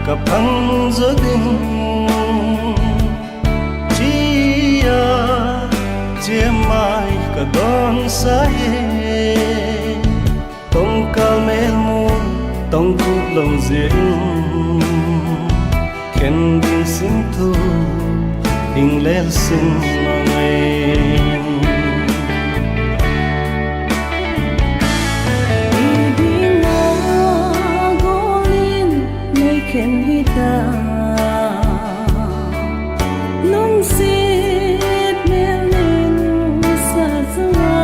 cặp hăng giữa tình chia chia mai cả đón xa ye tông cao mê mu tông cúp lòng riêng khen đình sinh thu hình lên sinh ngày khen hita lung sit melin sa zwa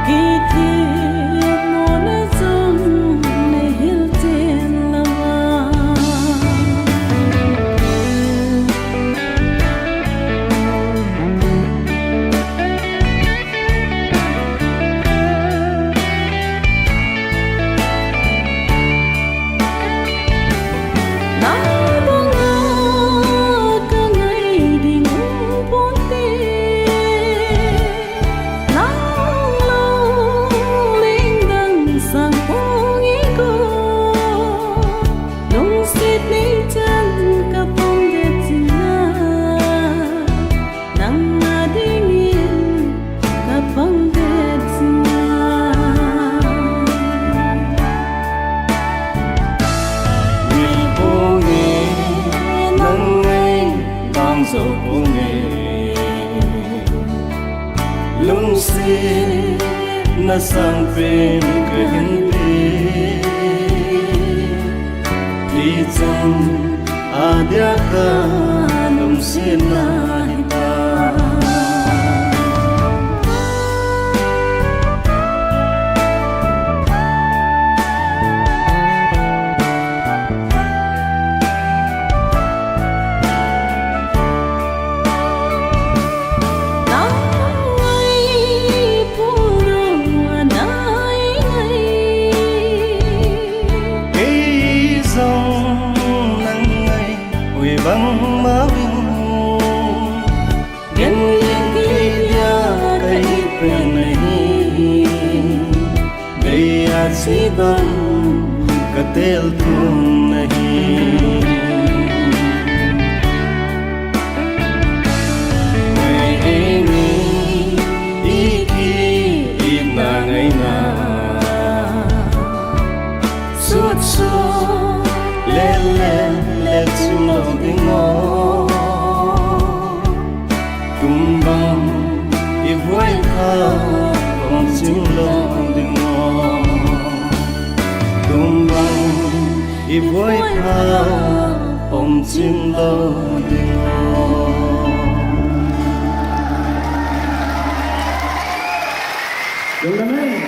ki thi mona zum ne hil ten lama lung si na sang pen kahin pe thì chân adia ka lung si na hita băng má vinh nhân liên kia cây bên này đây à si băng cả tel thun này ngày em đi khi na ngày na suốt suốt lên lên lên xuống lòng tiếng ngõ tumbang ivoy ka con chim lòng tiếng ngõ tumbang ivoy ka con chim lòng tiếng ngõ. Đúng lắm.